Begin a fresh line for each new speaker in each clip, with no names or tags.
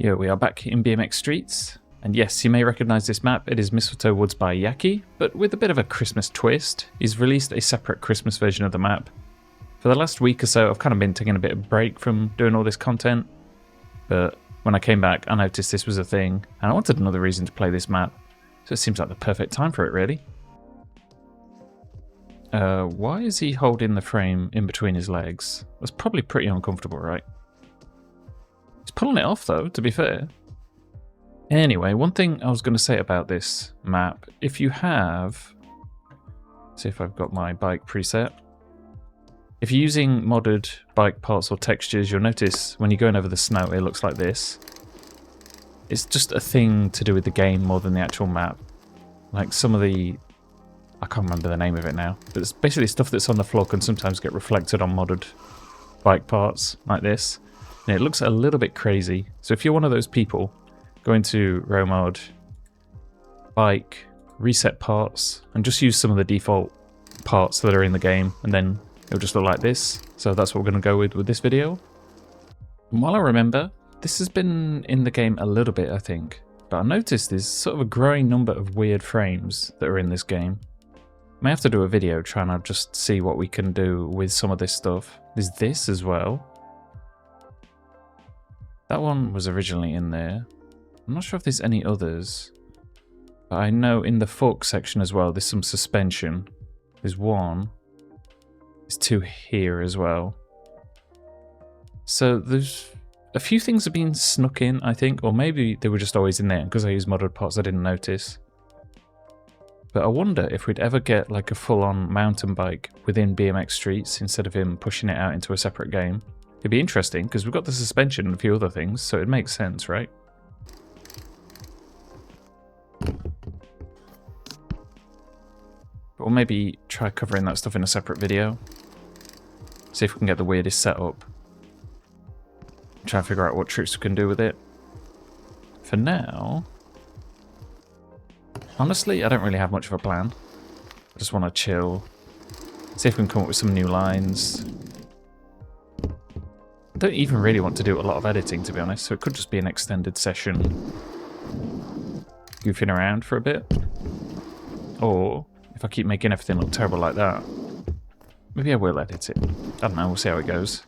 Yo, we are back in BMX Streets, and yes, you may recognise this map. It is Mistletoe Woods by Yaky, but with a bit of a Christmas twist. He's released a separate Christmas version of the map. For the last week or so, I've kind of been taking a bit of a break from doing all this content, but when I came back, I noticed this was a thing, and I wanted another reason to play this map, so it seems like the perfect time for it, really. Why is he holding the frame in between his legs? That's probably pretty uncomfortable, right? He's pulling it off though, to be fair. Anyway, one thing I was going to say about this map, if you have... see if I've got my bike preset. If you're using modded bike parts or textures, you'll notice when you're going over the snow, it looks like this. It's just a thing to do with the game more than the actual map. Like some of the... I can't remember the name of it now, but it's basically stuff that's on the floor can sometimes get reflected on modded bike parts like this. And it looks a little bit crazy. So if you're one of those people, go into row mode, bike, reset parts, and just use some of the default parts that are in the game, and then it'll just look like this. So that's what we're going to go with this video. And while I remember, this has been in the game a little bit, I think, but I noticed there's sort of a growing number of weird frames that are in this game. May have to do a video trying to just see what we can do with some of this stuff. There's this as well. That one was originally in there. I'm not sure if there's any others. But I know in the fork section as well, there's some suspension. There's one. There's two here as well. So there's a few things have been snuck in, I think. Or maybe they were just always in there. Because I use modded parts, I didn't notice. But I wonder if we'd ever get like a full-on mountain bike within BMX Streets instead of him pushing it out into a separate game. It'd be interesting, because we've got the suspension and a few other things, so it makes sense, right? But we'll maybe try covering that stuff in a separate video. See if we can get the weirdest setup. Try and figure out what tricks we can do with it. For now... honestly, I don't really have much of a plan. I just want to chill. See if we can come up with some new lines. I don't even really want to do a lot of editing, to be honest, so it could just be an extended session goofing around for a bit. Or, if I keep making everything look terrible like that, maybe I will edit it. I don't know, we'll see how it goes.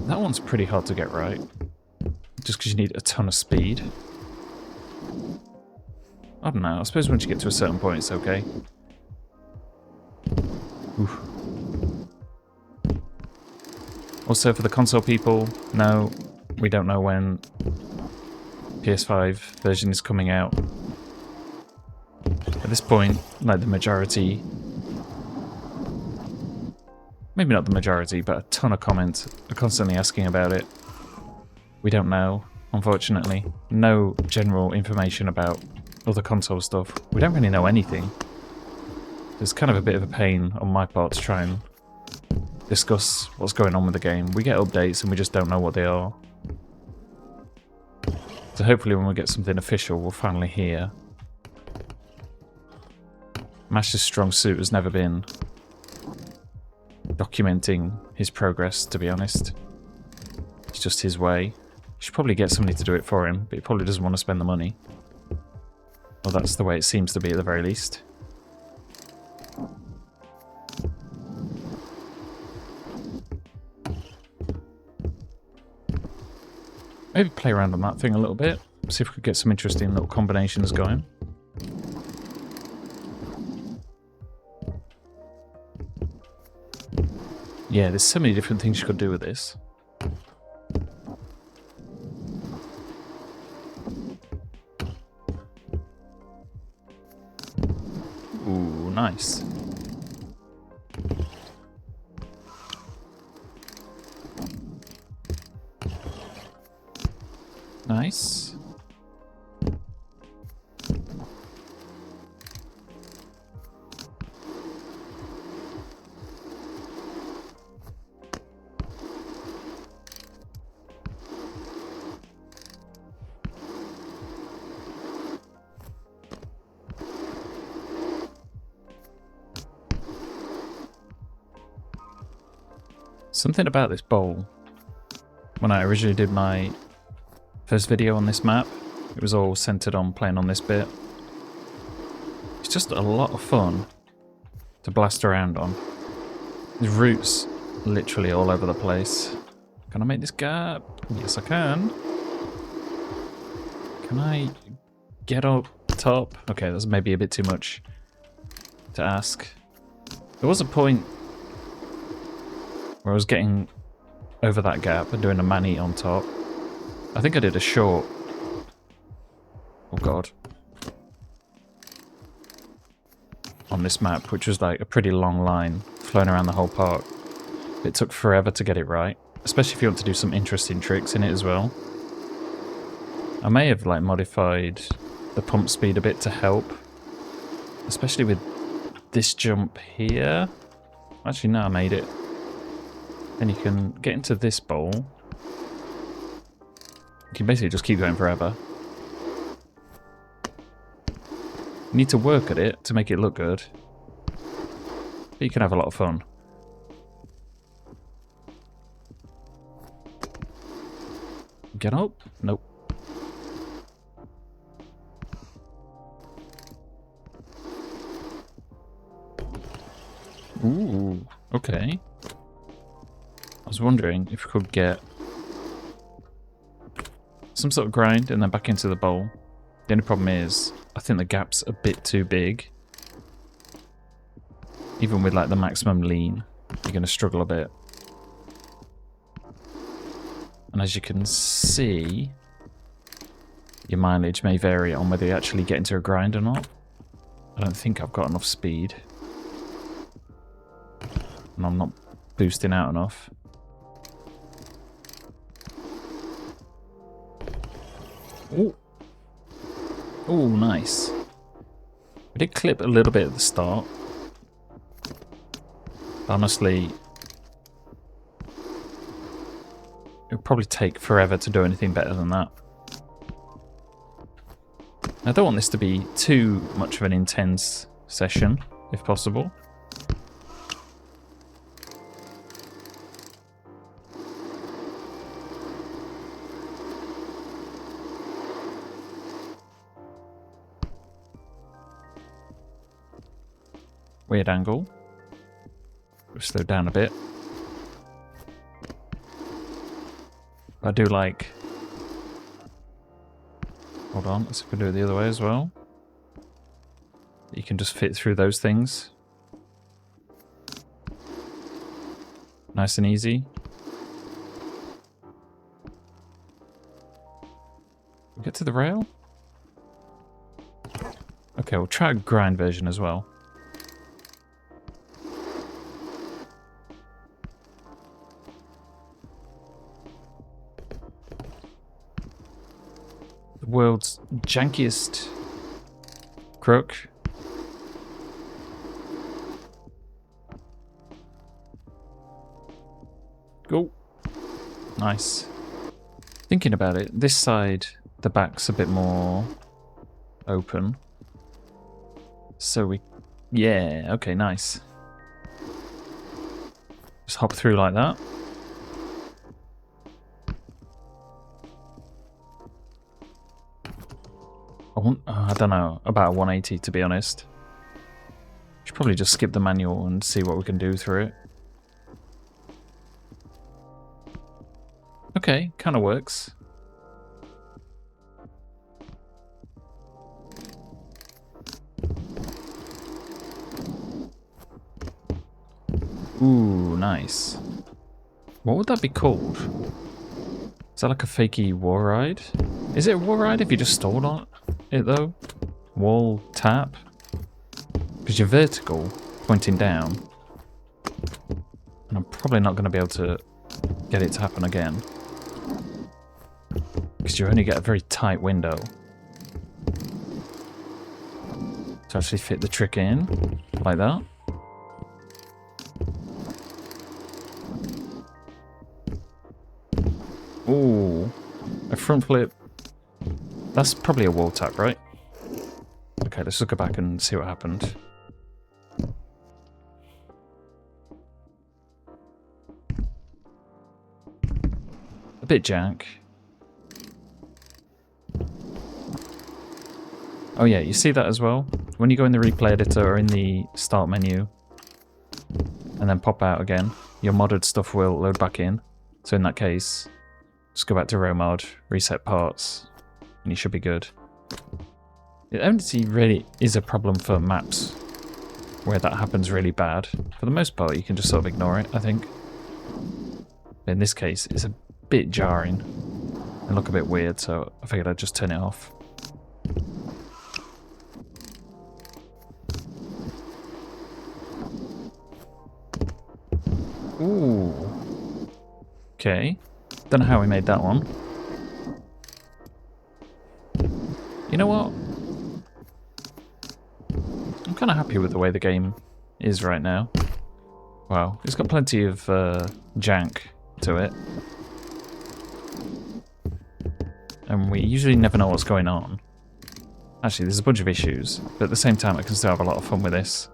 That one's pretty hard to get right, just because you need a ton of speed. I don't know, I suppose once you get to a certain point it's okay. Oof. Also for the console people, no, we don't know when PS5 version is coming out. At this point, like the majority, maybe not the majority, but a ton of comments are constantly asking about it. We don't know, unfortunately. No general information about other console stuff. We don't really know anything. It's kind of a bit of a pain on my part to try and discuss what's going on with the game. We get updates and we just don't know what they are. So hopefully when we get something official, we'll finally hear. Mash's strong suit has never been documenting his progress, to be honest. It's just his way. He should probably get somebody to do it for him, but he probably doesn't want to spend the money. Well, that's the way it seems to be at the very least. Maybe play around on that thing a little bit. See if we could get some interesting little combinations going. Yeah, there's so many different things you could do with this. Ooh, nice. Nice. Something about this bowl. When I originally did my first video on this map, it was all centered on playing on this bit. It's just a lot of fun to blast around on. There's roots literally all over the place. Can I make this gap? Yes, I can. Can I get up top? Okay, that's maybe a bit too much to ask. There was a point where I was getting over that gap and doing a mani on top. I think I did a short. Oh god. On this map, which was like a pretty long line flowing around the whole park. It took forever to get it right, especially if you want to do some interesting tricks in it as well. I may have like modified the pump speed a bit to help, especially with this jump here. Actually, no, I made it. Then you can get into this bowl. You can basically just keep going forever. You need to work at it to make it look good. But you can have a lot of fun. Get up? Nope. Ooh, okay. I was wondering if we could get some sort of grind and then back into the bowl. The only problem is, I think the gap's a bit too big. Even with like the maximum lean, you're going to struggle a bit. And as you can see, your mileage may vary on whether you actually get into a grind or not. I don't think I've got enough speed. And I'm not boosting out enough. Ooh. Ooh, nice. We did clip a little bit at the start. Honestly, it would probably take forever to do anything better than that. I don't want this to be too much of an intense session, if possible. Weird angle. We'll slow down a bit. I do like... Hold on, let's see if we can do it the other way as well. You can just fit through those things. Nice and easy. We'll get to the rail? Okay, we'll try a grind version as well. World's jankiest crook. Go. Nice. Thinking about it, this side, the back's a bit more open. So we... Yeah, okay, nice. Just hop through like that. I don't know about 180 to be honest. Should probably just skip the manual and see what we can do through it. Okay, kind of works. Ooh, nice. What would that be called? Is that like a fakey wall ride? Is it a wall ride if you just stalled on it though? Wall tap? Because you're vertical, pointing down. And I'm probably not going to be able to get it to happen again. Because you only get a very tight window to actually fit the trick in, like that. Ooh, a front flip. That's probably a wall tap, right? Okay, let's look back and see what happened. bit jank. Oh yeah, you see that as well? When you go in the replay editor or in the start menu, and then pop out again, your modded stuff will load back in. So in that case, just go back to row mod, reset parts, and you should be good. It only really is a problem for maps where that happens really bad. For the most part, you can just sort of ignore it, I think. But in this case, it's a bit jarring and look a bit weird, so I figured I'd just turn it off. Ooh. Okay. Don't know how we made that one. You know what? I'm kind of happy with the way the game is right now. Wow, it's got plenty of jank to it. And we usually never know what's going on. Actually, there's a bunch of issues, but at the same time I can still have a lot of fun with this.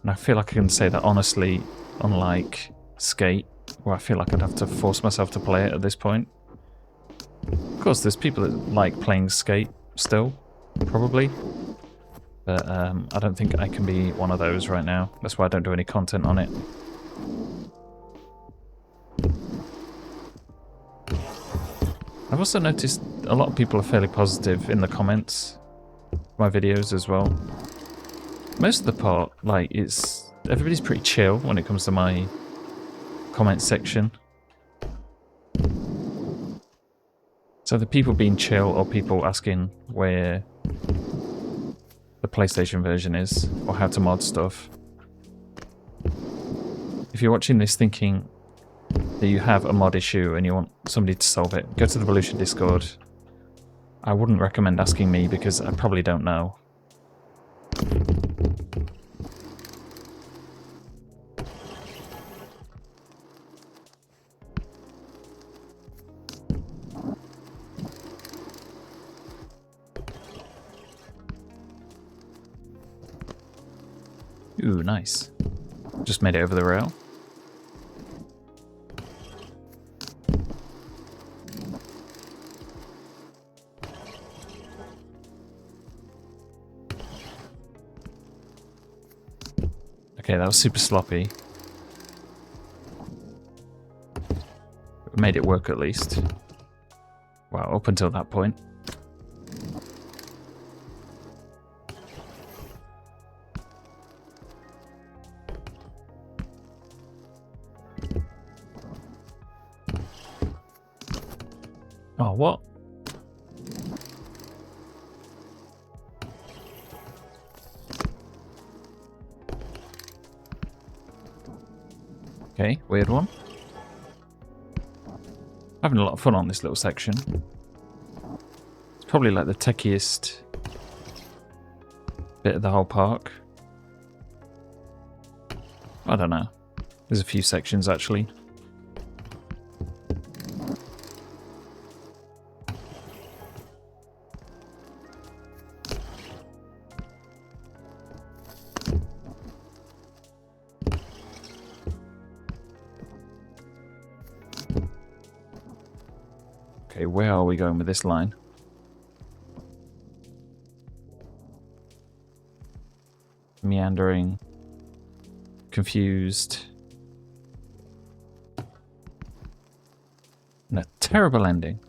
And I feel like I can say that honestly, unlike Skate, where I feel like I'd have to force myself to play it at this point. Of course, there's people that like playing Skate still, probably. But I don't think I can be one of those right now. That's why I don't do any content on it. I've also noticed a lot of people are fairly positive in the comments of my videos as well. Most of the part, like, everybody's pretty chill when it comes to my comment section. So the people being chill or people asking where the PlayStation version is or how to mod stuff. If you're watching this thinking that you have a mod issue and you want somebody to solve it, go to the Evolution Discord. I wouldn't recommend asking me because I probably don't know. Ooh, nice. Just made it over the rail. Okay, that was super sloppy. We made it work at least. Wow, up until that point. Oh, what? Okay, weird one. Having a lot of fun on this little section. It's probably like the techiest bit of the whole park. I don't know. There's a few sections actually. Okay, where are we going with this line? Meandering. Confused. And a terrible ending.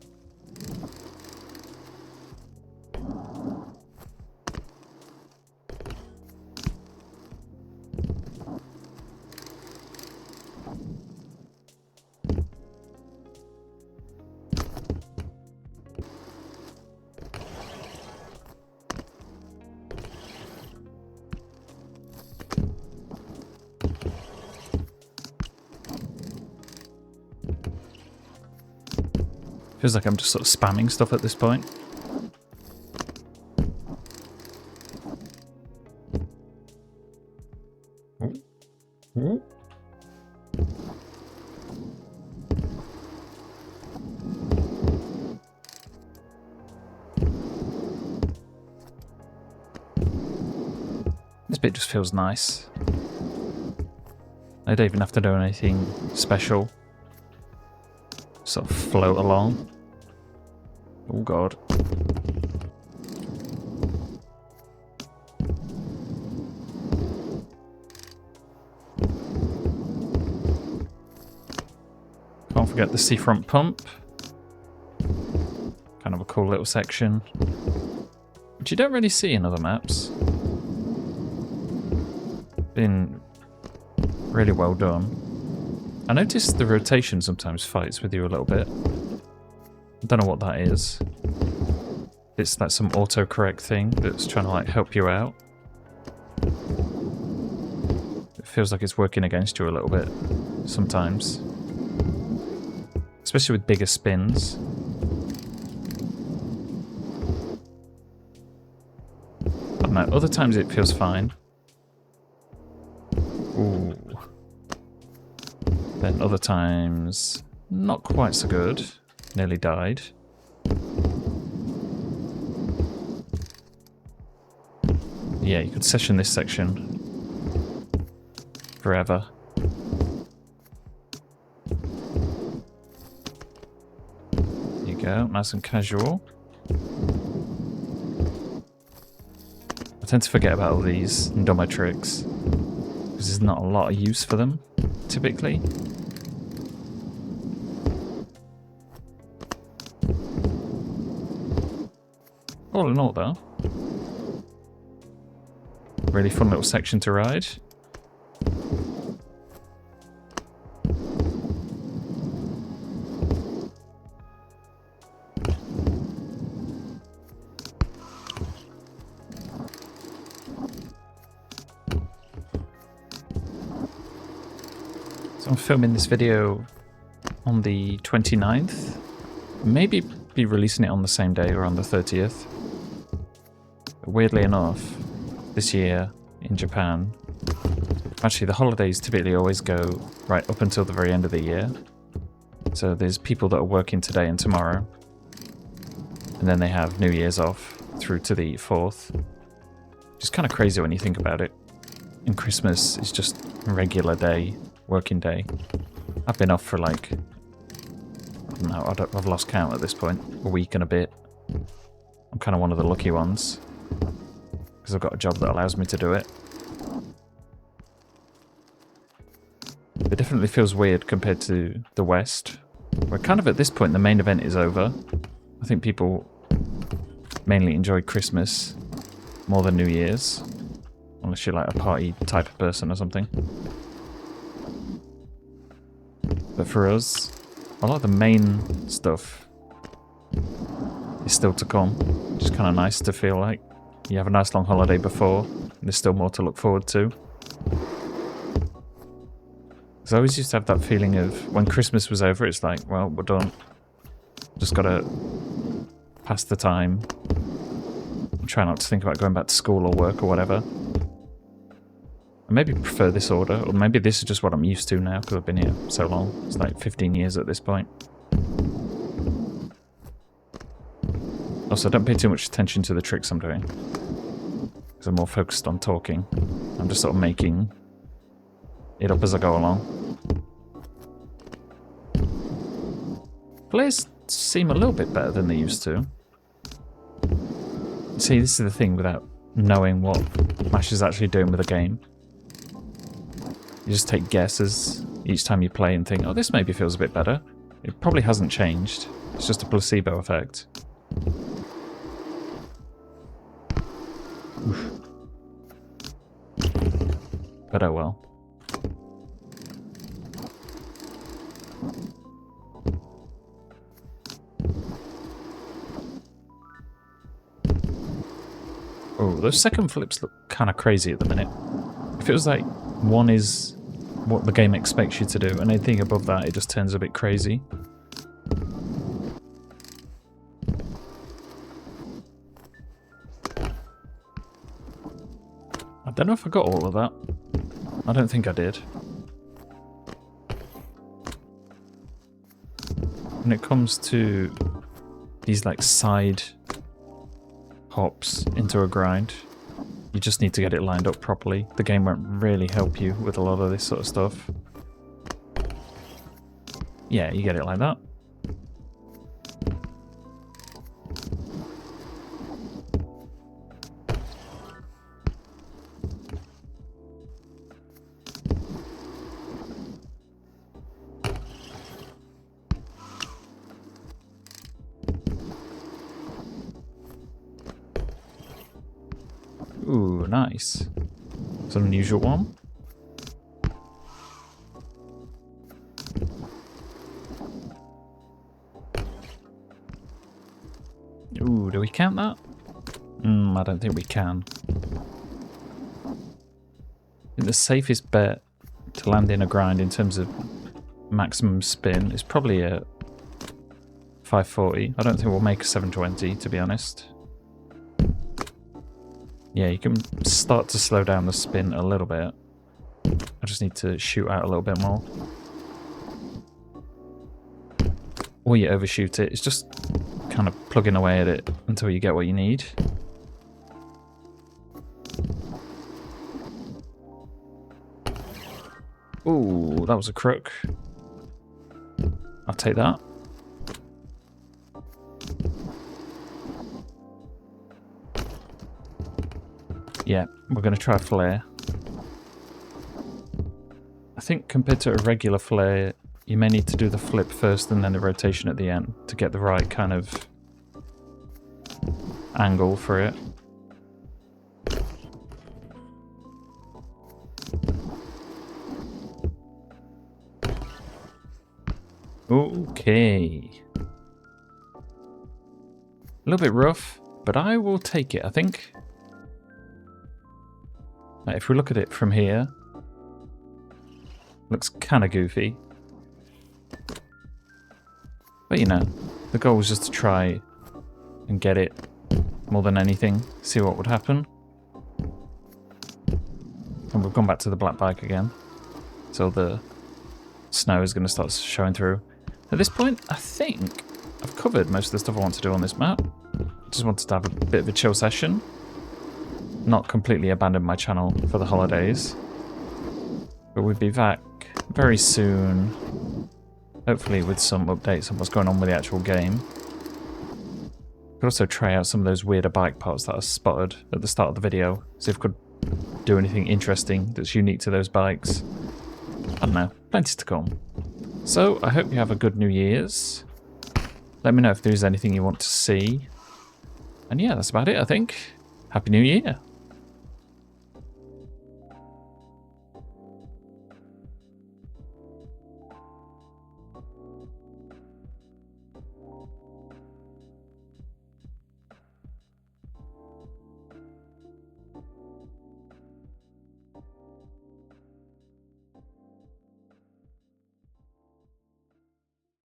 Feels like I'm just sort of spamming stuff at this point. This bit just feels nice. I don't even have to do anything special. sort of float along. Oh god. Can't forget the seafront pump. Kind of a cool little section, which you don't really see in other maps. Been really well done. I noticed the rotation sometimes fights with you a little bit. I don't know what that is. It's like some autocorrect thing that's trying to like help you out. It feels like it's working against you a little bit sometimes. Especially with bigger spins. I don't know, other times it feels fine. Ooh. Then other times, not quite so good. Nearly died. Yeah, you could session this section forever. There you go, nice and casual. I tend to forget about all these and do my tricks, because there's not a lot of use for them, typically. All in all though, really fun little section to ride. So I'm filming this video on the 29th. Maybe be releasing it on the same day or on the 30th. But weirdly enough, this year in Japan, actually the holidays typically always go right up until the very end of the year. So there's people that are working today and tomorrow, and then they have New Year's off through to the 4th. Which is kind of crazy when you think about it. And Christmas is just a regular day, working day. I've been off for like, I don't know, I've lost count at this point, a week and a bit. I'm kind of one of the lucky ones, because I've got a job that allows me to do it. It definitely feels weird compared to the West, where kind of at this point the main event is over. I think people mainly enjoy Christmas more than New Year's, unless you're like a party type of person or something. But for us, a lot of the main stuff is still to come, which is kind of nice to feel like you have a nice long holiday before, and there's still more to look forward to. Because I always used to have that feeling of when Christmas was over, it's like, well, we're done. Just gotta pass the time. Try not to think about going back to school or work or whatever. I maybe prefer this order, or maybe this is just what I'm used to now because I've been here so long. It's like 15 years at this point. Also, don't pay too much attention to the tricks I'm doing, because I'm more focused on talking. I'm just sort of making it up as I go along. Players seem a little bit better than they used to. See, this is the thing without knowing what Mash is actually doing with the game. You just take guesses each time you play and think, oh, this maybe feels a bit better. It probably hasn't changed. It's just a placebo effect. Oof. But oh well. Oh, those second flips look kind of crazy at the minute. If it was like one is what the game expects you to do, and anything above that, it just turns a bit crazy. I don't know if I got all of that. I don't think I did. When it comes to these like side hops into a grind, you just need to get it lined up properly. The game won't really help you with a lot of this sort of stuff. Yeah, you get it like that. Ooh, nice. It's an unusual one. Ooh, do we count that? I don't think we can. I think the safest bet to land in a grind in terms of maximum spin is probably a 540. I don't think we'll make a 720, to be honest. Yeah, you can start to slow down the spin a little bit. I just need to shoot out a little bit more. Or you overshoot it. It's just kind of plugging away at it until you get what you need. Ooh, that was a crook. I'll take that. Yeah, we're going to try a flare. I think compared to a regular flare, you may need to do the flip first and then the rotation at the end to get the right kind of angle for it. Okay. A little bit rough, but I will take it, I think. Now, if we look at it from here, looks kind of goofy. But you know, the goal was just to try and get it more than anything, see what would happen. And we've gone back to the black bike again. So the snow is going to start showing through. At this point, I think I've covered most of the stuff I want to do on this map. Just wanted to have a bit of a chill session. Not completely abandon my channel for the holidays. But we'll be back very soon. Hopefully with some updates on what's going on with the actual game. Could also try out some of those weirder bike parts that I spotted at the start of the video. See if I could do anything interesting that's unique to those bikes. I don't know. Plenty to come. So, I hope you have a good New Year's. Let me know if there's anything you want to see. And yeah, that's about it, I think. Happy New Year!